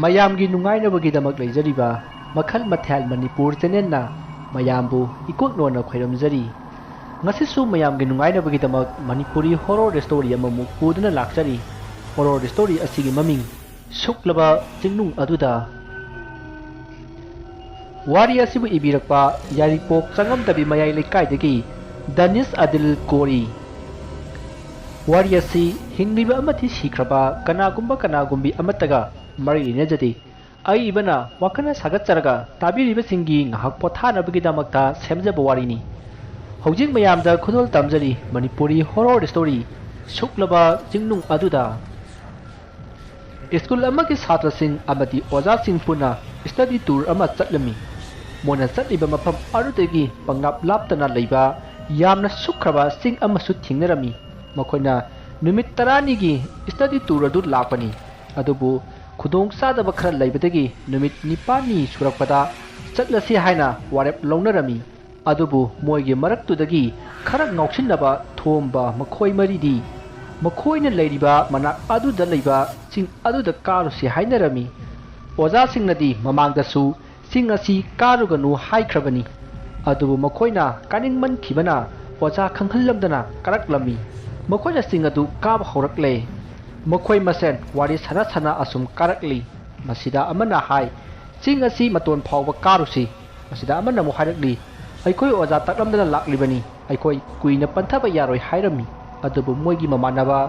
ꯃꯌꯥꯝꯒꯤ ꯅꯨꯡꯉꯥꯏꯅꯕꯒꯤꯗꯃꯛ ꯂꯩꯖꯔꯤꯕ ꯃꯈꯜ ꯃꯊꯦꯜ ꯃꯅꯤꯄꯨꯔ ꯆꯦꯅꯦꯜꯅ ꯃꯌꯥꯝꯕꯨ ꯏꯀꯣꯛꯅꯣꯟꯅ ꯈꯣꯏꯔꯝꯖꯔꯤ ꯉꯁꯤꯁꯨ ꯃꯌꯥꯝꯒꯤ ꯅꯨꯡꯉꯥꯏꯅꯕꯒꯤꯗꯃꯛ ꯃꯅꯤꯄꯨꯔꯤ ꯍꯣꯔꯣꯔ ꯁ꯭ꯇꯣꯔꯤ ꯑꯃꯃꯨꯛ ꯄꯨꯗꯨꯅ ꯂꯥꯛꯆꯔꯤ ꯍꯣꯔꯣꯔ ꯁ꯭ꯇꯣꯔꯤ ꯑꯁꯤꯒꯤ ꯃꯃꯤꯡ ꯁꯨꯛꯂꯕ ꯆꯤꯡꯅꯨꯡ ꯑꯗꯨꯗ ꯋꯥꯔꯤ ꯑꯁꯤꯕꯨ ꯏꯕꯤꯔꯛꯄ ꯌꯥꯏꯔꯤꯄꯣꯛ ꯆꯪꯉꯝꯗꯕꯤ ꯃꯌꯥꯏ ꯂꯩꯀꯥꯏꯗꯒꯤ ꯗꯅꯤꯁ ꯑꯗꯤꯜ ꯀꯣꯔꯤ ꯋꯥꯔꯤ ꯑꯁꯤ ꯍꯤꯡꯂꯤꯕ ꯑꯃꯗꯤ ꯁꯤꯈ꯭ꯔꯕ ꯀꯅꯥꯒꯨꯝꯕꯤ ꯑꯃꯠꯇꯒ ꯃꯔꯤ ꯂꯩꯅꯖꯗꯦ ꯑꯏꯕꯅ ꯋꯥꯈꯜꯅ ꯁꯥꯒꯠꯆꯔꯒ ꯇꯥꯕꯤꯔꯤꯕꯁꯤꯡꯒꯤ ꯉꯥꯏꯍꯥꯛ ꯄꯣꯊꯥꯅꯕꯒꯤꯗꯃꯛꯇ ꯁꯦꯝꯖꯕ ꯋꯥꯔꯤꯅꯤ ꯍꯧꯖꯤꯛ ꯃꯌꯥꯝꯗ ꯈꯨꯗꯣꯜ ꯇꯝꯖꯔꯤ ꯃꯅꯤꯄꯨꯔꯤ ꯍꯣꯔꯣꯔ ꯁ꯭ꯇꯣꯔꯤ ꯁꯨꯛꯂꯕ ꯆꯤꯡꯅꯨꯡ ꯑꯗꯨꯗ स्कूल अमकी छात्रसिंग अमदी ओजासिंग पुना स्टडी टूर अमा चटलमी मोना चटलिबा मफम अरुदगी पंगाप लापतना लैबा यामना सुख्रबा सिंग अमसु थिंगरमी मखोइना नुमित तरानीगी स्टडी टूर अदु लापनी अदुबु खुदोंग सादबा खरा लैबदगी नुमित निपानी सुरकपदा चटलसी हाइना वारेप लौनरमी अदुबु मोइगे मरक्तुदगी खरा ngauसिनबा थोमबा मखोइ मरिदी मखोइना लैरिबा मनाक अदुदा लैबा सिंग अदुदा कारुसी हाइनरमी ओजा सिंगनदी ममांगदसु सिंग असि कारुगनु हाइख्रबनी अदुबु मखोइना कानिंगमन खिबना ओजा खंगहलमदना करकलमी मखोइना सिंग अदु काब हौरकले मखोइ मसेन वारी सना सना असुम करकली मसिदा अमना हाइ सिंग असि मतोन फावबा कारुसी मसिदा अमना मु हाइरकली अइखोइ ओजा तकलमदना लाक्लिबनी अइखोइ कुइना पंथबा यारोइ हाइरमी अदुबु मोइगी ममानबा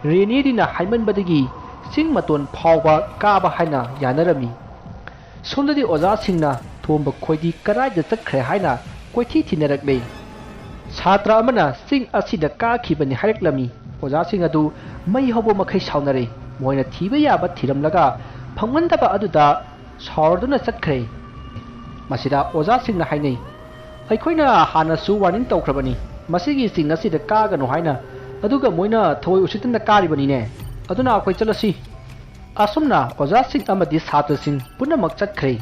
रेनेदीना हाइमनबदगी सिंग मतोन फावबा काबा हाइना यानरमी सोमददी ओजा सिंगना थोमबा खोइदी कराइदा चटख्रे हाइना कोइथि थिनरकले छात्र अमना सिंग असिदा काखिबनी हाइरकलमी ओजा सिंग अदु मई हबो मखै साउनरे मोइना थिबा याबा थिरमलगा फंगमनदबा अदुदा सावरदुना चटख्रे मसिदा ओजा सिंगना हाइनै अइखोइना हानसु वार्निंग तौख्रबनी मसिगी सिंग असिदा कागनो हाइना अदुगा मोइना थवoi उसितना कारिबनीने अदुना अखोइ चलसी असुमना ओजा सिंग अमदी छात्र सिंग पुनमक चटख्रे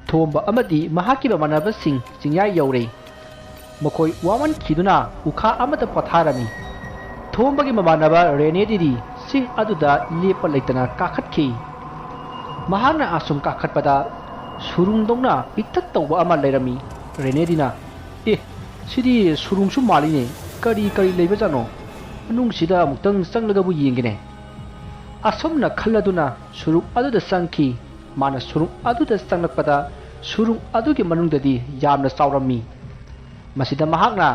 थोमबा अमदी महाकी ममानबा सिंग चिंगयाय you're मखोइ Vaman खिदुना उखा अमदा पथारमी थोमबगी ममानबा रेनेदीदी Singh अदुदा Lepa लैतना काखतखि Mahana assume काखतपदा सुरुंगदौना पिक्तक तौबा अमा लैरमी रेनेदीना ए सिदी सुरुंगसु मालिने करी करी लैबा जानो मनुंगसिदा अमुक्तंग चंगलगबु येंगेने असुमना खल्लदुना सुरुंग अदुदा चंगखि माना सुरुंग अदुदा चंगलकपदा सुरुंग अदुगी मनुंगददी यामना चावरमी मसिदा महाकना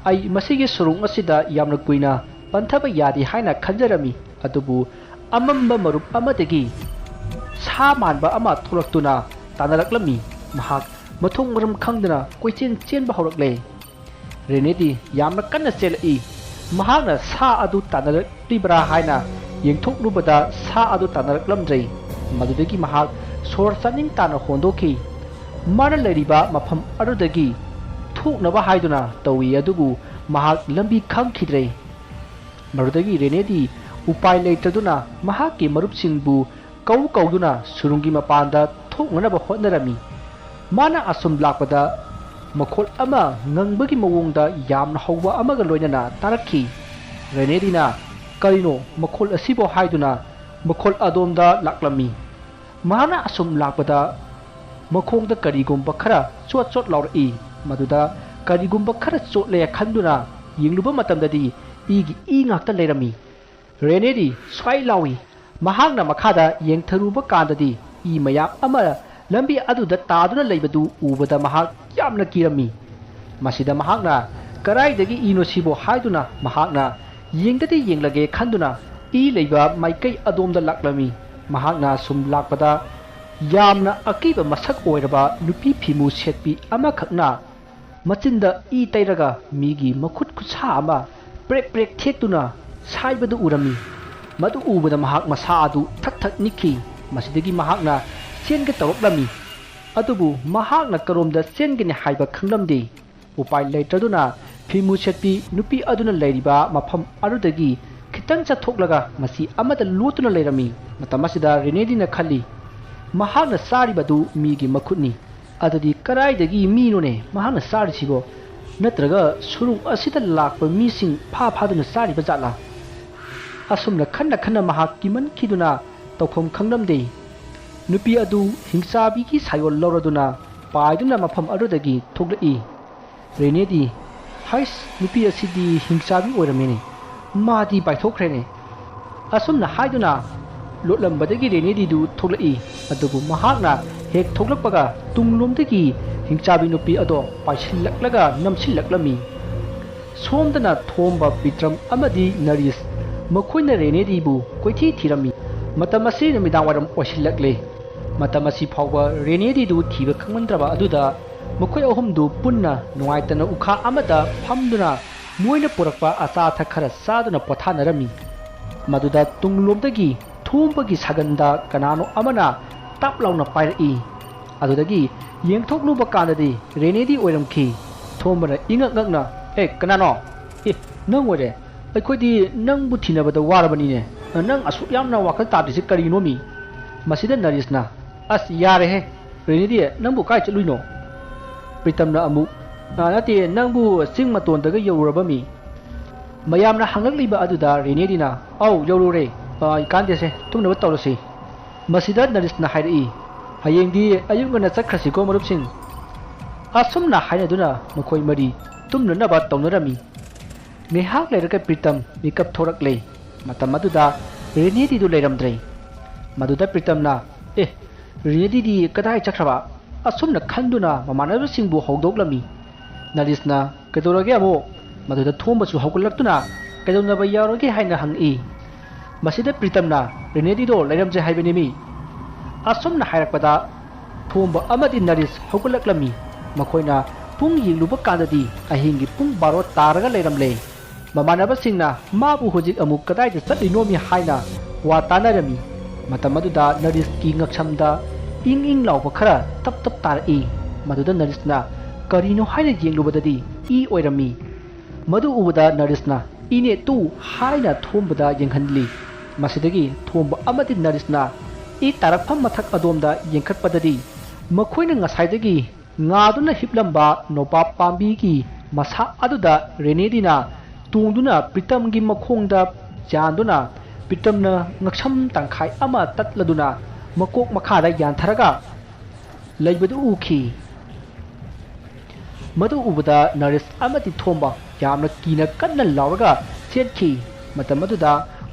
आई मसिगी सुरुंग असिदा यामना कुइना पंथबा यादि हाइना खंजरमी अदुबु अमम्बा मरुप अमदगी सा मानबा अमा थोलक्तुना तानरकलमी महाक मथोंग मरम खंगदना कोइचेन चेनबा हौरकले रेनेदी यामना कन्ना चेलई महाकना सा अदु तानरक्लिब्रा हाइना येंथोकलुबदा सा अदु तानरकलमद्रै मदुदगी महाक सोर चानिंग ताना होंदोखि माना लैरिबा मफम अदुदगी थोकनबा हाइदुना तौई अदुबु महाक लंबी खंगखिद्रै मरुदगी रेनेदी उपाय लैतदुना महाकि मरुपसिंगबु कौदुना सुरुंगी मपानदा थोकनबा होटनरमी माना असुम लापदा मखोल अमा ngंगबगी मवोंगदा यामना हौबा अमगा लोइनना तारखि रेनेदीना करिनो मखोल असिबो हाइदुना मखोल अदोमदा लाक्लमी माना असुम लापदा मखोंगदा करिगुंबा खरा चोट चोट लाउरई मदुदा करिगुंबा खरा चोटले खंदुना यिंगलुबा मतमददी इगी इ ngakta लेरमी रेनेदी स्वाइ लावी महाकना मखादा येंगथरुबा कांददी इ मया अमा लंबी अदुदा तादुना लैबदु उबदा महाक यामना किरमी मसिदा महाकना कराइदगी इनो सिबो हाइदुना महाकना येंगददी येंगलगे खंदुना इ लैबा माइकै अदोमदा लाक्लमी महाकना सुम लाक्पदा यामना अकीबा मसक ओइरबा नुपी फिमु सेटपी अमाखकना मचिंदा इ तैरगा मीगी मखुत खुसा अमा प्रेक प्रेक थेक्तुना साइबदु उरमी मदु उबदा महाक मसा अदु थक थक निखि मसिदगी महाकना चेनगे तौरकलमी अदुबु महाकना करोमदा चेनगेने हाइबा खंगलमदे उपाय लैत्रदुना फिमु सेटपी नुपी अदुना लैरिबा मफम अरुदगी खितंग चथोकलगा मसी अमदा लोतुना लैरमी मतमसिदा रेनेदीना खल्ली महाकना सारिबदु मीगी मखुतनी अदुदी कराइदगी मीनोने महाकना सारिसिबो नत्रगा सुरुंग असिदा लाकपा मीसिंग फादुना सारिबा जातला असुमना Khanna Khanna महाक किमन खिदुना तौफम खंगलमदे nupi adu hingsabi ki sayon loroduna paiduna mafam adudagi thoglai renedi hais nupi asidi hingsabi oiramene madi paithokhrene asumna haiduna lotlambadagi renedi du thoglai adubu mahakna hek thoglakpaga tunglomdagi hingsabi nupi ado paisillaklaga namsillaklami somdana thomba pitram amadi naris makoina renedi bu koithi thirami matamasi namidang waram osilakle matamasi phawba renedi du thiba khangmandraba aduda makoi ahum du punna nuaitana ukha amada phamduna moina purakpa asa thakara saduna pothanarami maduda tunglomdagi thumbagi saganda kanano amana taplauna pairai adudagi yengthokluba kanadi renedi oiramki thombana ingakngakna kanano nang wore ꯑꯩꯈꯣꯏꯗꯤ ꯅꯪꯕꯨ ꯊꯤꯅꯕꯗ ꯋꯥꯔꯕꯅꯤꯅꯦ ꯅꯪ ꯑꯁꯨꯛ ꯌꯥꯝꯅ ꯋꯥꯈꯜ ꯇꯥꯗ꯭ꯔꯤꯁꯤ ꯀꯔꯤꯅꯣꯃꯤ ꯃꯁꯤꯗ ꯅꯔꯤꯁꯅ ꯑꯁ ꯌꯥꯔꯦꯍꯦ ꯔꯦꯅꯤꯗꯤ ꯅꯪꯕꯨ ꯀꯥꯏ ꯆꯠꯂꯨꯏꯅꯣ ꯄ꯭ꯔꯤꯇꯝꯅ ꯑꯃꯨꯛ ꯅꯠꯇꯦ ꯅꯪꯕꯨ ꯆꯤꯡ ꯃꯇꯣꯟꯗꯒ ꯌꯧꯔꯨꯔꯕꯃꯤ ꯃꯌꯥꯝꯅ ꯍꯪꯂꯛꯂꯤꯕ ꯑꯗꯨꯗ ꯔꯦꯅꯤꯗꯤꯅ ꯑꯧ ꯌꯧꯔꯨꯔꯦ ꯏꯀꯥꯟꯗꯦꯁꯦ ꯇꯨꯝꯅꯕ ꯇꯧꯔꯁꯤ ꯃꯁꯤꯗ ꯅꯔꯤꯁꯅ ꯍꯥꯏꯔꯛꯏ ꯍꯌꯦꯡꯗꯤ ꯑꯌꯨꯛ ꯉꯟꯅ ꯆꯠꯈ꯭ꯔꯁꯤꯀꯣ ꯃꯔꯨꯞꯁꯤꯡ ꯑꯁꯨꯝꯅ ꯍꯥꯏꯅꯗꯨꯅ ꯃꯈꯣꯏ ꯃꯔꯤ ꯇꯨꯝꯅꯅꯕ ꯇꯧꯅꯔꯝꯃꯤ ꯉꯥꯏꯍꯥꯛ ꯂꯩꯔꯒ ꯄ꯭ꯔꯤꯇꯝ ꯃꯤꯀꯞ ꯊꯣꯔꯛꯂꯦ ꯃꯇꯝ ꯑꯗꯨꯗ ꯔꯦꯅꯤꯗꯤꯗꯨ ꯂꯩꯔꯝꯗ꯭ꯔꯦ ꯃꯗꯨꯗ ꯄ꯭ꯔꯤꯇꯝꯅ ꯔꯦꯅꯤꯗꯤꯗꯤ ꯀꯗꯥꯏ ꯆꯠꯈ꯭ꯔꯕ ꯑꯁꯨꯝꯅ ꯈꯟꯗꯨꯅ ꯃꯃꯥꯟꯅꯕꯁꯤꯡꯕꯨ ꯍꯧꯗꯣꯛꯂꯝꯃꯤ ꯅꯔꯤꯁꯅ ꯀꯩꯗꯧꯔꯒꯦ ꯑꯃꯨꯛ ꯃꯗꯨꯗ ꯊꯣꯝꯕꯁꯨ ꯍꯧꯒꯠꯂꯛꯇꯨꯅ ꯀꯩꯗꯧꯅꯕ ꯌꯥꯎꯔꯒꯦ ꯍꯥꯏꯅ ꯍꯪꯉꯛꯏ ꯃꯁꯤꯗ ꯄ꯭ꯔꯤꯇꯝꯅ ꯔꯦꯅꯤꯗꯤꯗꯣ ꯂꯩꯔꯝꯗ꯭ꯔꯦ ꯍꯥꯏꯕꯅꯤꯃꯤ ꯑꯁꯨꯝꯅ ꯍꯥꯏꯔꯛꯄꯗ ꯊꯣꯝꯕ ꯑꯃꯗꯤ ꯅꯔꯤꯁ ꯍꯧꯒꯠꯂꯛꯂꯝꯃꯤ ꯃꯈꯣꯏꯅ ꯄꯨꯡ ꯌꯦꯡꯂꯨꯕ ꯀꯥꯟꯗꯗꯤ ꯑꯍꯤꯡꯒꯤ ꯄꯨꯡ 12 ꯇꯥꯔꯒ ꯂꯩꯔꯝꯂꯦ ꯃꯃꯥꯟꯅꯕꯁꯤꯡꯅ ꯃꯥꯕꯨ ꯍꯧꯖꯤꯛ ꯑꯃꯨꯛ ꯀꯗꯥꯏꯗ ꯆꯠꯂꯤꯅꯣꯃꯤ ꯍꯥꯏꯅ ꯋꯥ ꯇꯥꯅꯔꯝꯃꯤ ꯃꯇꯝ ꯑꯗꯨꯗ ꯅꯔꯤꯁꯀꯤ ꯉꯛꯁꯝꯗ ꯏꯪ ꯂꯥꯎꯕ ꯈꯔ ꯇꯞ ꯇꯞ ꯇꯥꯔꯛꯏ ꯃꯗꯨꯗ ꯅꯔꯤꯁꯅ ꯀꯔꯤꯅꯣ ꯍꯥꯏꯅ ꯌꯦꯡꯂꯨꯕꯗꯗꯤ ꯏ ꯑꯣꯏꯔꯝꯃꯤ ꯃꯗꯨ ꯎꯕꯗ ꯅꯔꯤꯁꯅ ꯏꯅꯦ ꯇꯨ ꯍꯥꯏꯅ ꯊꯣꯝꯕꯗ ꯌꯦꯡꯍꯟꯂꯤ ꯃꯁꯤꯗꯒꯤ ꯊꯣꯝꯕ ꯑꯃꯗꯤ ꯅꯔꯤꯁꯅ ꯏ ꯇꯥꯔꯛꯐꯝ ꯃꯊꯛ ꯑꯗꯣꯝꯗ ꯌꯦꯡꯈꯠꯄꯗꯗꯤ ꯃꯈꯣꯏꯅ ꯉꯁꯥꯏꯗꯒꯤ ꯉꯥꯗꯨꯅ ꯍꯤꯞꯂꯝꯕ ꯅꯣꯕꯥꯞ ꯄꯥꯝꯕꯤꯒꯤ ꯃꯁꯥ ꯑꯗꯨꯗ ꯔꯦꯅꯤꯗꯤꯅ ꯇꯣꯡꯗꯨꯅ ꯄ꯭ꯔꯤꯇꯝꯒꯤ ꯃꯈꯣꯡꯗ ꯌꯥꯟꯗꯨꯅ ꯄ꯭ꯔꯤꯇꯝꯅ ꯉꯛꯁꯝ ꯇꯪꯈꯥꯏ ꯑꯃ ꯇꯠꯂꯗꯨꯅ ꯃꯀꯣꯛ ꯃꯈꯥꯗ ꯌꯥꯟꯊꯔꯒ ꯂꯩꯕꯗꯨ ꯎꯈꯤ ꯃꯗꯨ ꯎꯕꯗ ꯅꯔꯤꯁ ꯑꯃꯗꯤ ꯊꯣꯝꯕ ꯌꯥꯝꯅ ꯀꯤꯅ ꯀꯟꯅ ꯂꯥꯎꯔꯒ ꯆꯦꯟꯈꯤ ꯃꯇꯝ ꯑꯗꯨꯗ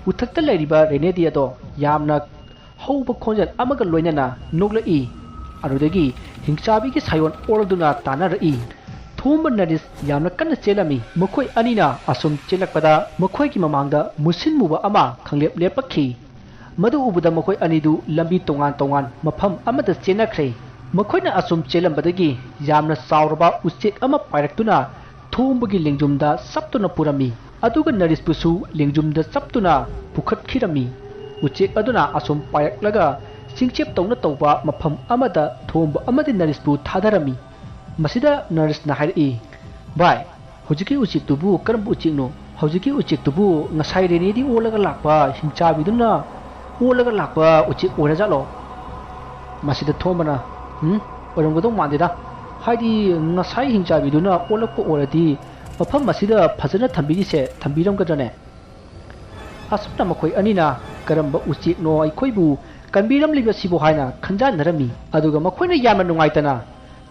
ꯎꯊꯛꯇ ꯂꯩꯔꯤꯕ ꯔꯦꯅꯤꯗꯤ ꯑꯗꯣ ꯌꯥꯝꯅ ꯍꯧꯕ ꯈꯣꯟꯖꯦꯜ ꯑꯃꯒ ꯂꯣꯏꯅꯅ ꯅꯣꯛꯂꯛꯏ ꯑꯗꯨꯗꯒꯤ ꯍꯤꯡꯆꯥꯕꯤꯒꯤ ꯁꯥꯌꯣꯟ ꯑꯣꯜꯗꯨꯅ ꯇꯥꯟꯅꯔꯛꯏ ꯊꯣꯝꯕ ꯅꯔꯤꯁ ꯌꯥꯝꯅ ꯀꯟꯅ ꯆꯦꯜꯂꯝꯃꯤ ꯃꯈꯣꯏ ꯑꯅꯤꯅ ꯑꯁꯨꯝ ꯆꯦꯜꯂꯛꯄꯗ ꯃꯈꯣꯏꯒꯤ ꯃꯃꯥꯡꯗ ꯃꯨꯁꯤꯟ ꯃꯨꯕ ꯑꯃ ꯈꯪꯂꯦꯞ ꯂꯦꯞꯂꯛꯈꯤ ꯃꯗꯨ ꯎꯕꯗ ꯃꯈꯣꯏ ꯑꯅꯤꯗꯨ ꯂꯝꯕꯤ ꯇꯣꯉꯥꯟ ꯇꯣꯉꯥꯟ ꯃꯐꯝ ꯑꯃꯗ ꯆꯦꯟꯅꯈ꯭ꯔꯦ ꯃꯈꯣꯏꯅ ꯑꯁꯨꯝ ꯆꯦꯜꯂꯝꯕꯗꯒꯤ ꯌꯥꯝꯅ ꯆꯥꯎꯔꯕ ꯎꯆꯦꯛ ꯑꯃ ꯄꯥꯏꯔꯛꯇꯨꯅ ꯊꯣꯝꯕꯒꯤ ꯂꯦꯡꯖꯨꯝꯗ ꯆꯞꯇꯨꯅ ꯄꯨꯔꯝꯃꯤ ꯑꯗꯨꯒ ꯅꯔꯤꯁꯄꯨꯁꯨ ꯂꯦꯡꯖꯨꯝꯗ ꯆꯞꯇꯨꯅ ꯄꯨꯈꯠꯈꯤꯔꯝꯃꯤ ꯎꯆꯦꯛ ꯑꯗꯨꯅ ꯑꯁꯨꯝ ꯄꯥꯏꯔꯛꯂꯒ ꯆꯤꯡꯆꯦꯞ ꯇꯧꯅ ꯇꯧꯕ ꯃꯐꯝ ꯑꯃꯗ ꯊꯣꯝꯕ ꯑꯃꯗꯤ ꯅꯔꯤꯁꯄꯨ ꯊꯥꯗꯔꯝꯃꯤ ꯃꯁꯤꯗ ꯅꯔꯤꯁꯅ ꯍꯥꯏꯔꯛꯏ ꯚꯥꯏ ꯍꯧꯖꯤꯛꯀꯤ ꯎꯆꯦꯛꯇꯨꯕꯨ ꯀꯔꯝꯕ ꯎꯆꯦꯛꯅꯣ ꯍꯧꯖꯤꯛꯀꯤ ꯎꯆꯦꯛꯇꯨꯕꯨ ꯉꯁꯥꯏ ꯔꯦꯅꯤꯗꯤ ꯑꯣꯜꯂꯒ ꯂꯥꯛꯄ ꯍꯤꯡꯆꯥꯕꯤꯗꯨꯅ ꯑꯣꯜꯂꯒ ꯂꯥꯛꯄ ꯎꯆꯦꯛ ꯑꯣꯏꯔꯖꯥꯠꯂꯣ ꯃꯁꯤꯗ ꯊꯣꯝꯕꯅ ꯑꯣꯏꯔꯝꯒꯗꯧ ꯃꯥꯟꯗꯦꯗ ꯍꯥꯏꯗꯤ ꯉꯁꯥꯏ ꯍꯤꯡꯆꯥꯕꯤꯗꯨꯅ ꯑꯣꯜꯂꯛꯄ ꯑꯣꯏꯔꯗꯤ ꯃꯐꯝ ꯑꯁꯤꯗ ꯐꯖꯅ ꯊꯝꯕꯤꯔꯤꯁꯦ ꯊꯝꯕꯤꯔꯝꯒꯗ꯭ꯔꯅꯦ ꯑꯁꯨꯝꯅ ꯃꯈꯣꯏ ꯑꯅꯤꯅ ꯀꯔꯝꯕ ꯎꯆꯦꯛꯅꯣ ꯑꯩꯈꯣꯏꯕꯨ ꯀꯟꯕꯤꯔꯝꯂꯤꯕꯁꯤꯕꯨ ꯍꯥꯏꯅ ꯈꯟꯖꯥꯟꯅꯔꯝꯃꯤ ꯑꯗꯨꯒ ꯃꯈꯣꯏꯅ ꯌꯥꯝꯅ ꯅꯨꯡꯉꯥꯏꯇꯅ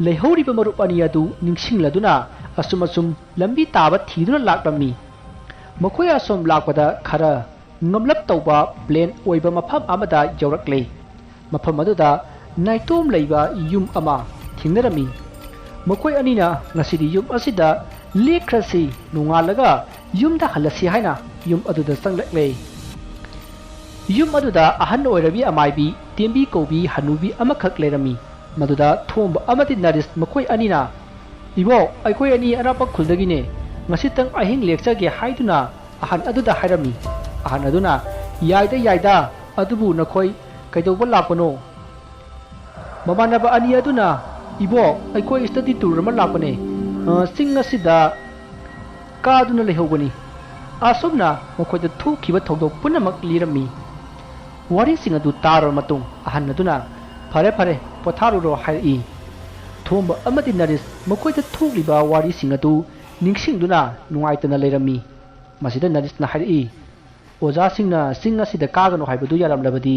ꯂꯩꯍꯧꯔꯤꯕ ꯃꯔꯨꯞ ꯑꯅꯤ ꯑꯗꯨ ꯅꯤꯡꯁꯤꯡꯂꯗꯨꯅ ꯑꯁꯨꯝ ꯂꯝꯕꯤ ꯇꯥꯕ ꯊꯤꯗꯨꯅ ꯂꯥꯛꯂꯝꯃꯤ ꯃꯈꯣꯏ ꯑꯁꯨꯝ ꯂꯥꯛꯄꯗ ꯈꯔ ꯉꯝꯂꯞ ꯇꯧꯕ ꯄ꯭ꯂꯦꯟ ꯑꯣꯏꯕ ꯃꯐꯝ ꯑꯃꯗ ꯌꯧꯔꯛꯂꯦ ꯃꯐꯝ ꯑꯗꯨꯗ ꯅꯥꯏꯇꯣꯝ ꯂꯩꯕ ꯌꯨꯝ ꯑꯃ ꯊꯦꯡꯅꯔꯝꯃꯤ ꯃꯈꯣꯏ ꯑꯅꯤꯅ ꯉꯁꯤꯗꯤ ꯌꯨꯝ ꯑꯁꯤꯗ ꯂꯦꯛꯈ꯭ꯔꯁꯤ ꯅꯣꯡꯉꯥꯜꯂꯒ ꯌꯨꯝꯗ ꯍꯜꯂꯁꯤ ꯍꯥꯏꯅ ꯌꯨꯝ ꯑꯗꯨꯗ ꯆꯪꯂꯛꯂꯦ ꯌꯨꯝ ꯑꯗꯨꯗ ꯑꯍꯟ ꯑꯣꯏꯔꯕꯤ ꯑꯃꯥꯏꯕꯤ ꯇꯦꯝꯕꯤ ꯀꯧꯕꯤ ꯍꯅꯨꯕꯤ ꯑꯃꯈꯛ ꯂꯩꯔꯝꯃꯤ ꯃꯗꯨꯗ ꯊꯣꯝꯕ ꯑꯃꯗꯤ ꯅꯔꯤꯁ ꯃꯈꯣꯏ ꯑꯅꯤꯅ ꯏꯕꯣ ꯑꯩꯈꯣꯏ ꯑꯅꯤ ꯑꯔꯥꯞꯄ ꯈꯨꯜꯗꯒꯤꯅꯦ ꯉꯁꯤꯇꯪ ꯑꯍꯤꯡ ꯂꯦꯛꯆꯒꯦ ꯍꯥꯏꯗꯨꯅ ꯑꯍꯟ ꯑꯗꯨꯗ ꯍꯥꯏꯔꯝꯃꯤ ꯑꯍꯟ ꯑꯗꯨꯅ ꯌꯥꯏꯗ ꯑꯗꯨꯕు ꯅꯈꯣꯏ ꯀꯩꯗꯧꯕ ꯂꯥꯛꯄꯅꯣ ꯃꯃꯥꯟꯅꯕ ꯑꯅꯤ ꯑꯗꯨꯅ ꯏꯕꯣ ꯑꯩꯈꯣꯏ ꯁ꯭ꯇꯗꯤ ꯇꯨꯔ ꯑꯃ ꯂꯥꯛꯄꯅꯦ ꯆꯤꯡ ꯑꯁꯤꯗ ꯀꯥꯗꯨꯅ ꯂꯩꯍꯧꯕꯅꯤ ꯑꯁꯨꯝꯅ ꯃꯈꯣꯏꯗ ꯊꯣꯛꯈꯤꯕ ꯊꯧꯗꯣꯛ ꯄꯨꯝꯅꯃꯛ ꯂꯤꯔꯝꯃꯤ ꯋꯥꯔꯤꯁꯤꯡ ꯑꯗꯨ ꯇꯥꯔꯕ ꯃꯇꯨꯡ ꯑꯍꯟ ꯑꯗꯨꯅ ꯐꯔꯦ ꯄꯣꯊꯥꯔꯨꯔꯣ ꯍꯥꯏꯔꯛꯏ ꯊꯣꯝꯕ ꯑꯃꯗꯤ ꯅꯔꯤꯁ ꯃꯈꯣꯏꯗ ꯊꯣꯛꯂꯤꯕ ꯋꯥꯔꯤꯁꯤꯡ ꯑꯗꯨ ꯅꯤꯡꯁꯤꯡꯗꯨꯅ ꯅꯨꯡꯉꯥꯏꯇꯅ ꯂꯩꯔꯝꯃꯤ ꯃꯁꯤꯗ ꯅꯔꯤꯁꯅ ꯍꯥꯏꯔꯛꯏ ꯑꯣꯖꯥꯁꯤꯡꯅ ꯆꯤꯡ ꯑꯁꯤꯗ ꯀꯥꯒꯅꯨ ꯍꯥꯏꯕꯗꯨ ꯌꯥꯔꯝꯂꯕꯗꯤ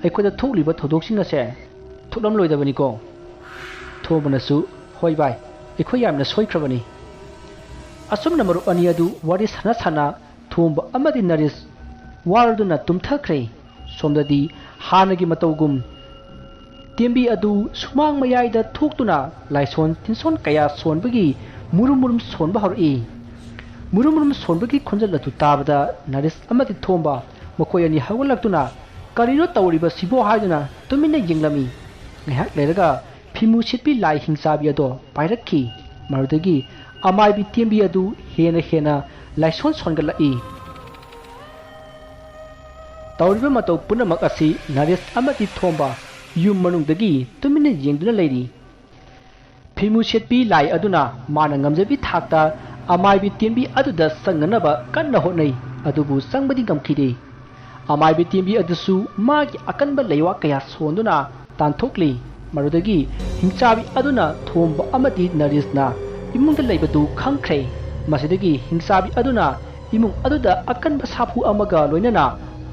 ꯑꯩꯈꯣꯏꯗ ꯊꯣꯛꯂꯤꯕ ꯊꯧꯗꯣꯛꯁꯤꯡ ꯑꯁꯦ ꯊꯣꯛꯂꯝꯂꯣꯏꯗꯕꯅꯤꯀꯣ ꯊꯣꯝꯕꯅꯁꯨ ꯍꯣꯏ ꯚꯥꯏ ꯑꯩꯈꯣꯏ ꯌꯥꯝꯅ ꯁꯣꯏꯈ꯭ꯔꯕꯅꯤ ꯑꯁꯨꯝꯅ ꯃꯔꯨꯞ ꯑꯅꯤ ꯑꯗꯨ ꯋꯥꯔꯤ ꯁꯥꯟꯅ ꯁꯥꯟꯅ ꯊꯣꯝꯕ ꯑꯃꯗꯤ ꯅꯔꯦꯁ ꯋꯥꯔꯗꯨꯅ ꯇꯨꯝꯊꯈ꯭ꯔꯦ ꯁꯣꯝꯗꯗꯤ ꯍꯥꯟꯅꯒꯤ ꯃꯇꯧꯒꯨꯝ ꯇꯦꯝꯕꯤ ꯑꯗꯨ ꯁꯨꯃꯥꯡ ꯃꯌꯥꯏꯗ ꯊꯣꯛꯇꯨꯅ ꯂꯥꯏꯁꯣꯟ ꯇꯤꯟꯁꯣꯟ ꯀꯌꯥ ꯁꯣꯟꯕꯒꯤ ꯃꯨꯔꯨꯝ ꯃꯨꯔꯨꯝ ꯁꯣꯟꯕ ꯍꯧꯔꯛꯏ ꯃꯨꯔꯨꯝ ꯃꯨꯔꯨꯝ ꯁꯣꯟꯕꯒꯤ ꯈꯣꯟꯖꯦꯜ ꯑꯗꯨ ꯇꯥꯕꯗ ꯅꯔꯦꯁ ꯑꯃꯗꯤ ꯊꯣꯝꯕ ꯃꯈꯣꯏ ꯑꯅꯤ ꯍꯧꯒꯠꯂꯛꯇꯨꯅ ꯀꯔꯤꯅꯣ ꯇꯧꯔꯤꯕ ꯁꯤꯕꯣ ꯍꯥꯏꯗꯨꯅ ꯇꯨꯃꯤꯟꯅ ꯌꯦꯡꯂꯝꯃꯤ ꯉꯥꯏꯍꯥꯛ ꯂꯩꯔꯒ ꯐꯤꯃꯨ ꯁꯤꯠꯄꯤ ꯂꯥꯏ ꯍꯤꯡꯆꯥꯕꯤ ꯑꯗꯣ ꯄꯥꯏꯔꯛꯈꯤ ꯃꯗꯨꯗꯒꯤ ꯑꯃꯥꯏꯕꯤ ꯇꯦꯝꯕꯤ ꯑꯗꯨ ꯍꯦꯟꯅ ꯂꯥꯏꯁꯣꯟ ꯁꯣꯟꯒꯠꯂꯛꯏ ꯇꯧꯔꯤꯕ ꯃꯇꯧ ꯄꯨꯝꯅꯃꯛ ꯑꯁꯤ ꯅꯔꯦꯁ ꯑꯃꯗꯤ ꯊꯣꯝꯕ ꯌꯨꯝ ꯃꯅꯨꯡꯗꯒꯤ ꯇꯨꯃꯤꯟꯅ ꯌꯦꯡꯗꯨꯅ ꯂꯩꯔꯤ ꯐꯤꯃꯨ ꯁꯦꯠꯄꯤ ꯂꯥꯏ ꯑꯗꯨꯅ ꯃꯥꯅ ꯉꯝꯖꯕꯤ ꯊꯥꯛꯇ ꯑꯃꯥꯏꯕꯤ ꯇꯦꯝꯕꯤ ꯑꯗꯨꯗ ꯆꯪꯅꯅꯕ ꯀꯟꯅ ꯍꯣꯠꯅꯩ ꯑꯗꯨꯕꯨ ꯆꯪꯕꯗꯤ ꯉꯝꯈꯤꯗꯦ ꯑꯃꯥꯏꯕꯤ ꯇꯦꯝꯕꯤ ꯑꯗꯨꯁꯨ ꯃꯥꯒꯤ ꯑꯀꯟꯕ ꯂꯩꯋꯥ ꯀꯌꯥ ꯁꯣꯟꯗꯨꯅ ꯇꯥꯟꯊꯣꯛꯂꯤ ꯃꯗꯨꯗꯒꯤ ꯍꯤꯡꯆꯥꯕꯤ ꯑꯗꯨꯅ ꯊꯣꯝꯕ ꯑꯃꯗꯤ ꯅꯔꯦꯁꯅ ꯏꯃꯨꯡꯗ ꯂꯩꯕꯗꯨ ꯈꯪꯈ꯭ꯔꯦ ꯃꯁꯤꯗꯒꯤ ꯍꯤꯡꯆꯥꯕꯤ ꯑꯗꯨꯅ ꯏꯃꯨꯡ ꯑꯗꯨꯗ ꯑꯀꯟꯕ ꯁꯥꯐꯨ ꯑꯃꯒ ꯂꯣꯏꯅꯅ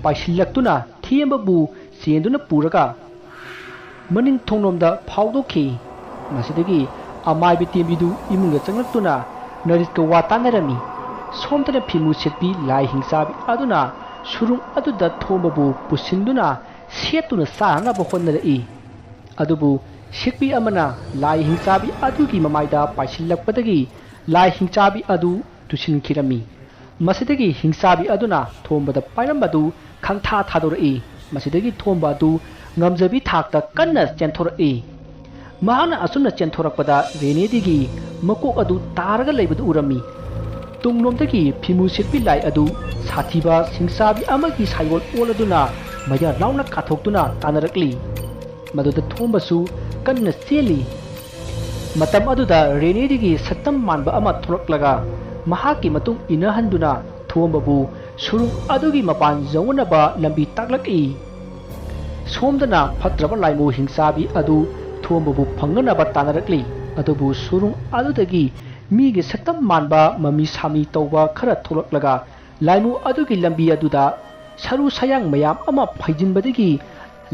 ꯄꯥꯏꯁꯤꯜꯂꯛꯇꯨꯅ ꯊꯦꯝꯕꯕꯨ ꯆꯦꯟꯗꯨꯅ ꯄꯨꯔꯒ ꯃꯅꯤꯡ ꯊꯣꯡꯂꯣꯝꯗ ꯐꯥꯎꯗꯣꯛꯈꯤ ꯃꯁꯤꯗꯒꯤ ꯑꯃꯥꯏꯕꯤ ꯇꯦꯝꯕꯤꯗꯨ ꯏꯃꯨꯡꯗ ꯆꯪꯂꯛꯇꯨꯅ ꯅꯔꯦꯁꯀ ꯋꯥ ꯇꯥꯟꯅꯔꯝꯃꯤ ꯁꯣꯝꯗꯅ ꯐꯤꯃꯨ ꯁꯦꯠꯄꯤ ꯂꯥꯏ ꯍꯤꯡꯆꯥꯕꯤ ꯑꯗꯨꯅ ꯁꯨꯔꯨꯡ ꯑꯗꯨꯗ ꯊꯣꯝꯕꯕꯨ ꯄꯨꯁꯤꯟꯗꯨꯅ ꯁꯦꯠꯇꯨꯅ ꯆꯥꯅꯅꯕ ꯍꯣꯠꯅꯔꯛꯏ ꯑꯗꯨꯕꯨ ꯁꯦꯛꯄꯤ ꯑꯃꯅ ꯂꯥꯏ ꯍꯤꯡꯆꯥꯕꯤ ꯑꯗꯨꯒꯤ ꯃꯃꯥꯏꯗ ꯄꯥꯏꯁꯤꯜꯂꯛꯄꯗꯒꯤ ꯂꯥꯏ ꯍꯤꯡꯆꯥꯕꯤ ꯑꯗꯨ ꯇꯨꯁꯤꯟꯈꯤꯔꯝꯃꯤ ꯃꯁꯤꯗꯒꯤ ꯍꯤꯡꯆꯥꯕꯤ ꯑꯗꯨꯅ ꯊꯣꯝꯕꯗ ꯄꯥꯏꯔꯝꯕꯗꯨ ꯈꯪꯊꯥ ꯊꯥꯗꯣꯔꯛꯏ ꯃꯁꯤꯗꯒꯤ ꯊꯣꯝꯕ ꯑꯗꯨ ꯉꯝꯖꯕꯤ ꯊꯥꯛꯇ ꯀꯟꯅ ꯆꯦꯟꯊꯣꯔꯛꯏ ꯃꯍꯥꯛꯅ ꯑꯁꯨꯝꯅ ꯆꯦꯟꯊꯣꯔꯛꯄꯗ ꯔꯦꯅꯦꯗꯤꯒꯤ ꯃꯀꯣꯛ ꯑꯗꯨ ꯇꯥꯔꯒ ꯂꯩꯕꯗꯨ ꯎꯔꯝꯃꯤ ꯇꯨꯡꯂꯣꯝꯗꯒꯤ ꯐꯤꯃꯨ ꯁꯦꯠꯄꯤ ꯂꯥꯏ ꯑꯗꯨ ꯁꯥꯊꯤꯕ ꯍꯤꯡꯆꯥꯕꯤ ꯑꯃꯒꯤ ꯁꯥꯏꯒꯣꯜ ꯑꯣꯜꯂꯗꯨꯅ ꯃꯌꯥ ꯂꯥꯎꯅ ꯀꯥꯊꯣꯛꯇꯨꯅ ꯇꯥꯟꯅꯔꯛꯂꯤ ꯃꯗꯨꯗ ꯊꯣꯝꯕꯁꯨ ꯀꯟꯅ ꯆꯦꯜꯂꯤ ꯃꯇꯝ ꯑꯗꯨꯗ ꯔꯦꯅꯦꯗꯤꯒꯤ ꯁꯛꯇꯝ ꯃꯥꯟꯕ ꯑꯃ ꯊꯣꯛꯂꯛꯂꯒ ꯃꯍꯥꯛꯀꯤ ꯃꯇꯨꯡ ꯏꯟꯅꯍꯟꯗꯨꯅ ꯊꯣꯝꯕꯕꯨ ꯁꯨꯔꯨꯡ ꯑꯗꯨꯒꯤ ꯃꯄꯥꯟ ꯌꯧꯅꯕ ꯂꯝꯕꯤ ꯇꯥꯛꯂꯛꯏ ꯁꯣꯝꯗꯅ ꯐꯠꯇ꯭ꯔꯕ ꯂꯥꯏꯃꯨ ꯍꯤꯡꯆꯥꯕꯤ ꯑꯗꯨ ꯊꯣꯝꯕꯕꯨ ꯐꯪꯅꯅꯕ ꯇꯥꯟꯅꯔꯛꯂꯤ ꯑꯗꯨꯕꯨ ꯁꯨꯔꯨꯡ ꯑꯗꯨꯗꯒꯤ ꯃꯤꯒꯤ ꯁꯛꯇꯝ ꯃꯥꯟꯕ ꯃꯃꯤ ꯁꯥꯃꯤ ꯇꯧꯕ ꯈꯔ ꯊꯣꯛꯂꯛꯂꯒ ꯂꯥꯏꯃꯨ ꯑꯗꯨꯒꯤ ꯂꯝꯕꯤ ꯑꯗꯨꯗ ꯁꯔꯨ ꯁꯌꯥꯡ ꯃꯌꯥꯝ ꯑꯃ ꯐꯩꯖꯤꯟꯕꯗꯒꯤ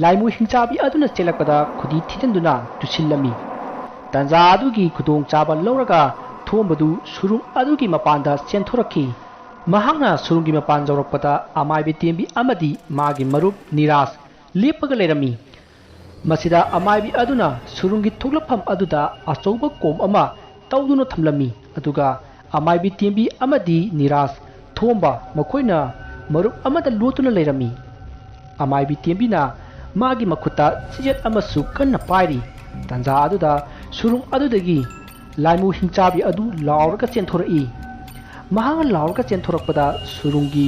ꯂꯥꯏꯃꯨ ꯍꯤꯡꯆꯥꯕꯤ ꯑꯗꯨꯅ ꯆꯦꯜꯂꯛꯄꯗ ꯈꯨꯗꯤ ꯊꯤꯖꯤꯟꯗꯨꯅ ꯇꯨꯁꯤꯜꯂꯝꯃꯤ ꯇꯥꯟꯖꯥ ꯑꯗꯨꯒꯤ ꯈꯨꯗꯣꯡꯆꯥꯕ ꯂꯧꯔꯒ ꯊꯣꯝꯕꯗꯨ ꯁꯨꯔꯨꯡ ꯑꯗꯨꯒꯤ ꯃꯄꯥꯟꯗ ꯆꯦꯟꯊꯣꯔꯛꯈꯤ ꯃꯍꯥꯛꯅ ꯁꯨꯔꯨꯡꯒꯤ ꯃꯄꯥꯟ ꯌꯧꯔꯛꯄꯗ ꯑꯃꯥꯏꯕꯤ ꯇꯦꯝꯕꯤ ꯑꯃꯗꯤ ꯃꯥꯒꯤ ꯃꯔꯨꯞ ꯅꯤꯔꯥꯖ ꯂꯦꯞꯄꯒ ꯂꯩꯔꯝꯃꯤ ꯃꯁꯤꯗ ꯑꯃꯥꯏꯕꯤ ꯑꯗꯨꯅ ꯁꯨꯔꯨꯡꯒꯤ ꯊꯣꯛꯂꯛꯐꯝ ꯑꯗꯨꯗ ꯑꯆꯧꯕ ꯀꯣꯝ ꯑꯃ ꯇꯧꯗꯨꯅ ꯊꯝꯂꯝꯃꯤ ꯑꯗꯨꯒ ꯑꯃꯥꯏꯕꯤ ꯇꯦꯝꯕꯤ ꯑꯃꯗꯤ ꯅꯤꯔꯥꯖ ꯊꯣꯝꯕ ꯃꯈꯣꯏꯅ ꯃꯔꯨꯞ ꯑꯃꯗ ꯂꯣꯠꯇꯨꯅ ꯂꯩꯔꯝꯃꯤ ꯑꯃꯥꯏꯕꯤ ꯇꯦꯝꯕꯤꯅ ꯃꯥꯒꯤ ꯃꯈꯨꯠꯇ ꯆꯤꯖꯦꯠ ꯑꯃꯁꯨ ꯀꯟꯅ ꯄꯥꯏꯔꯤ ꯇꯥꯟꯖꯥ ꯑꯗꯨꯗ ꯁꯨꯔꯨꯡ ꯑꯗꯨꯗꯒꯤ ꯂꯥꯏꯃꯨ ꯍꯤꯡꯆꯥꯕꯤ ꯑꯗු ꯂꯥꯎꯔꯒ ꯆꯦꯟꯊꯣꯔꯛꯏ ꯃꯍꯥꯛꯅ ꯂꯥꯎꯔꯒ ꯆꯦꯟꯊꯣꯔꯛꯄꯗ ꯁꯨꯔꯨꯡꯒꯤ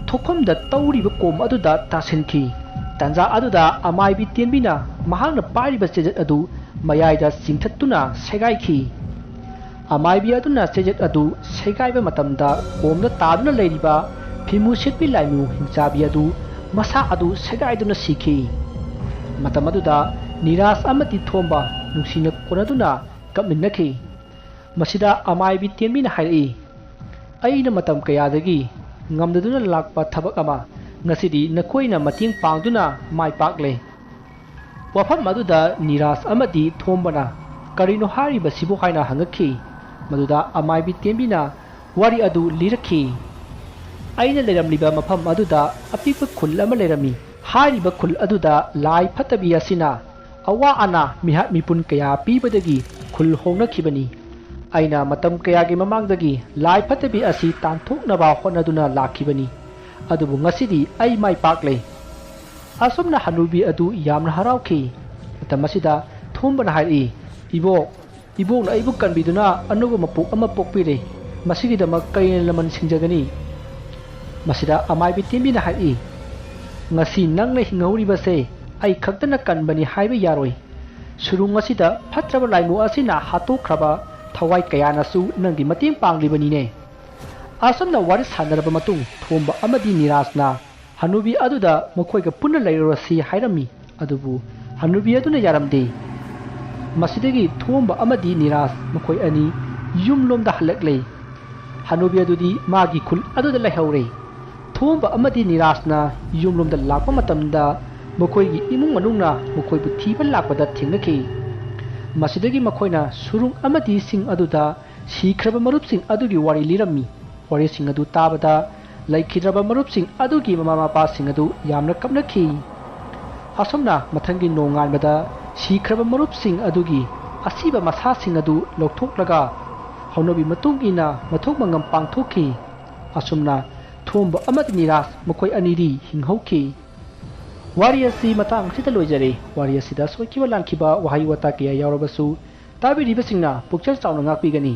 ꯊꯣꯛꯐꯝꯗ ꯇꯧꯔꯤꯕ ꯀꯣꯝ ꯑꯗꯨꯗ ꯇꯥꯁꯤꯟꯈꯤ ꯇꯥꯟꯖꯥ ꯑꯗꯨꯗ ꯑꯃꯥꯏꯕꯤ ꯇꯦꯝꯕꯤꯅ ꯃꯍꯥꯛꯅ ꯄꯥꯏꯔꯤꯕ ꯆꯦꯖꯦꯠ ꯑꯗꯨ ꯃꯌꯥꯏꯗ ꯆꯤꯡꯊꯠꯇꯨꯅ ꯁꯦꯒꯥꯏꯈꯤ ꯑꯃꯥꯏꯕꯤ ꯑꯗꯨꯅ ꯆꯦꯖꯦꯠ ꯑꯗꯨ ꯁꯦꯒꯥꯏꯕ ꯃꯇꯝꯗ ꯀꯣꯝꯗ ꯇꯥꯗꯨꯅ ꯂꯩꯔꯤꯕ ꯐꯤꯃꯨ ꯁꯦꯠꯄꯤ ꯂꯥꯏꯃꯨ ꯍꯤꯡꯆꯥꯕꯤ ꯑꯗꯨ ꯃꯁꯥ ꯑꯗꯨ ꯁꯦꯒꯥꯏꯗꯨꯅ ꯁꯤꯈꯤ ꯃꯇꯝ ꯑꯗꯨꯗ ꯅꯤꯔꯥꯖ ꯑꯃꯗꯤ ꯊꯣꯝꯕ ꯅꯨꯡꯁꯤꯅ ꯀꯣꯟꯅꯗꯨꯅ ꯀꯞꯃꯤꯟꯅꯈꯤ ꯃꯁꯤꯗ ꯑꯃꯥꯏꯕꯤ ꯇꯦꯝꯕꯤꯅ ꯍꯥꯏꯔꯛꯏ ꯑꯩꯅ ꯃꯇꯝ ꯀꯌꯥꯗꯒꯤ ꯉꯝꯗꯗꯨꯅ ꯂꯥꯛꯄ ꯊꯕꯛ ꯑꯃ ꯉꯁꯤꯗꯤ ꯅꯈꯣꯏꯅ ꯃꯇꯦꯡ ꯄꯥꯡꯗꯨꯅ ꯃꯥꯏ ꯄꯥꯛꯂꯦ ꯋꯥꯐꯝ ꯑꯗꯨꯗ ꯅꯤꯔꯥꯖ ꯑꯃꯗꯤ ꯊꯣꯝꯕꯅ ꯀꯔꯤꯅꯣ ꯍꯥꯏꯔꯤꯕꯁꯤꯕꯨ ꯍꯥꯏꯅ ꯍꯪꯉꯛꯈꯤ ꯃꯗꯨꯗ ꯑꯃꯥꯏꯕꯤ ꯇꯦꯝꯕꯤꯅ ꯋꯥꯔꯤ ꯑꯗꯨ ꯂꯤꯔꯛꯈꯤ ꯑꯩꯅ ꯂꯩꯔꯝꯂꯤꯕ ꯃꯐꯝ ꯑꯗꯨꯗ ꯑꯄꯤꯛꯄ ꯈꯨꯜ ꯑꯃ ꯂꯩꯔꯝꯃꯤ ꯍꯥꯏꯔꯤꯕ ꯈꯨꯜ ꯑꯗꯨꯗ ꯂꯥꯏ ꯐꯠꯇꯕꯤ ꯑꯁꯤꯅ ꯑꯋꯥ ꯑꯅꯥ ꯃꯤꯍꯥꯠ ꯃꯤꯄꯨꯟ ꯀꯌꯥ ꯄꯤꯕꯗꯒꯤ ꯈꯨꯜ ꯍꯣꯡꯅꯈꯤꯕꯅꯤ ꯑꯩꯅ ꯃꯇꯝ ꯀꯌꯥꯒꯤ ꯃꯃꯥꯡꯗꯒꯤ ꯂꯥꯏ ꯐꯠꯇꯕꯤ ꯑꯁꯤ ꯇꯥꯟꯊꯣꯛꯅꯕ ꯍꯣꯠꯅꯗꯨꯅ ꯂꯥꯛꯈꯤꯕꯅꯤ ꯑꯗꯨꯕꯨ ꯉꯁꯤꯗꯤ ꯑꯩ ꯃꯥꯏ ꯄꯥꯛꯂꯦ ꯑꯁꯨꯝꯅ ꯍꯅꯨꯕꯤ ꯑꯗꯨ ꯌꯥꯝꯅ ꯍꯔꯥꯎꯈꯤ ꯃꯇꯝ ꯑꯁꯤꯗ ꯊꯣꯝꯕꯅ ꯍꯥꯏꯔꯛꯏ ꯏꯕꯣꯛꯅ ꯑꯩꯕꯨ ꯀꯟꯕꯤꯗꯨꯅ ꯑꯅꯧꯕ ꯃꯄꯣꯛ ꯑꯃ ꯄꯣꯛꯄꯤꯔꯦ ꯃꯁꯤꯒꯤꯗꯃꯛ ꯀꯩꯅ ꯂꯃꯟ ꯁꯤꯡꯖꯒꯅꯤ ꯃꯁꯤꯗ ꯑꯃꯥꯏꯕꯤ ꯇꯦꯝꯕꯤꯅ ꯍꯥꯏꯔꯛꯏ ꯉꯁꯤ ꯅꯪꯅ ꯍꯤꯡꯍꯧꯔꯤꯕꯁꯦ ꯑꯩ ꯈꯛꯇꯅ ꯀꯟꯕꯅꯤ ꯍꯥꯏꯕ ꯌꯥꯔꯣꯏ ꯁꯨꯔꯨꯡ ꯑꯁꯤꯗ ꯐꯠꯇ꯭ꯔꯕ ꯂꯥꯏꯃꯨ ꯑꯁꯤꯅ ꯍꯥꯠꯇꯣꯛꯈ꯭ꯔꯕ ꯊꯋꯥꯏ ꯀꯌꯥꯅꯁꯨ ꯅꯪꯒꯤ ꯃꯇꯦꯡ ꯄꯥꯡꯂꯤꯕꯅꯤꯅꯦ ꯑꯁꯨꯝꯅ ꯋꯥꯔꯤ ꯁꯥꯟꯅꯔꯕ ꯃꯇꯨꯡ ꯊꯣꯝꯕ ꯑꯃꯗꯤ ꯅꯤꯔꯥꯖꯅ ꯍꯅꯨꯕꯤ ꯑꯗꯨꯗ ꯃꯈꯣꯏꯒ ꯄꯨꯟꯅ ꯂꯩꯔꯨꯔꯁꯤ ꯍꯥꯏꯔꯝꯃꯤ ꯑꯗꯨꯕꯨ ꯍꯅꯨꯕꯤ ꯑꯗꯨꯅ ꯌꯥꯔꯝꯗꯦ ꯃꯁꯤꯗꯒꯤ ꯊꯣꯝꯕ ꯑꯃꯗꯤ ꯅꯤꯔꯥꯖ ꯃꯈꯣꯏ ꯑꯅꯤ ꯌꯨꯝꯂꯣꯝꯗ ꯍꯜꯂꯛꯂꯦ ꯍꯅꯨꯕꯤ ꯑꯗꯨꯗꯤ ꯃꯥꯒꯤ ꯈꯨꯜ ꯑꯗꯨꯗ ꯂꯩꯍꯧꯔꯦ ꯊꯣꯝꯕ ꯑꯃꯗꯤ ꯅꯤꯔꯥꯖꯅ ꯌꯨꯝꯂꯣꯝꯗ ꯂꯥꯛꯄ ꯃꯇꯝꯗ ꯃꯈꯣꯏꯒꯤ ꯏꯃꯨꯡ ꯃꯅꯨꯡꯅ ꯃꯈꯣꯏꯕꯨ ꯊꯤꯕ ꯂꯥꯛꯄꯗ ꯊꯦꯡꯅꯈꯤ꯫ ꯃꯁꯤꯗꯒꯤ ꯃꯈꯣꯏꯅ ꯁꯨꯔꯨꯡ ꯑꯃꯗꯤ ꯁꯤꯡ ꯑꯗꯨꯗ ꯁꯤꯈ꯭ꯔꯕ ꯃꯔꯨꯞꯁꯤꯡ ꯑꯗꯨꯒꯤ ꯋꯥꯔꯤ ꯂꯤꯔꯝꯃꯤ꯫ ꯋꯥꯔꯤꯁꯤꯡ ꯑꯗꯨ ꯇꯥꯕꯗ ꯂꯩꯈꯤꯗ꯭ꯔꯕ ꯃꯔꯨꯞꯁꯤꯡ ꯑꯗꯨꯒꯤ ꯃꯃꯥ ꯃꯄꯥꯁꯤꯡ ꯑꯗꯨ ꯌꯥꯝꯅ ꯀꯞꯅꯈꯤ꯫ ꯑꯁꯨꯝꯅ ꯃꯊꯪꯒꯤ ꯅꯣꯡꯉꯥꯟꯕꯗ ꯁꯤꯈ꯭ꯔꯕ ꯃꯔꯨꯞꯁꯤꯡ ꯑꯗꯨꯒꯤ ꯑꯁꯤꯕ ꯃꯁꯥꯁꯤꯡ ꯑꯗꯨ ꯂꯧꯊꯣꯛꯂꯒ ꯍꯧꯅꯕꯤ ꯃꯇꯨꯡ ꯏꯟꯅ ꯃꯊꯧ ꯃꯉꯝ ꯄꯥꯡꯊꯣꯛꯈꯤ꯫ ꯑꯁꯨꯝꯅ ꯊꯣꯝꯕ ꯑꯃꯗꯤ ꯅꯤꯔꯥꯖ ꯃꯈꯣꯏ ꯑꯅꯤꯗꯤ ꯍꯤꯡꯍꯧꯈꯤ꯫ ꯋꯥꯔꯤ ꯑꯁꯤ ꯃꯇꯥꯡ ꯑꯁꯤꯗ ꯂꯣꯏꯖꯔꯦ꯫ ꯋꯥꯔꯤ ꯑꯁꯤꯗ ꯁꯣꯏꯈꯤꯕ ꯂꯥꯟꯈꯤꯕ ꯋꯥꯍꯩ ꯋꯥꯇꯥ ꯀꯌꯥ ꯌꯥꯎꯔꯕꯁꯨ ꯇꯥꯕꯤꯔꯤꯕꯁꯤꯡꯅ ꯄꯨꯛꯆꯦꯜ ꯆꯥꯎꯅ ꯉꯥꯛꯄꯤꯒꯅꯤ꯫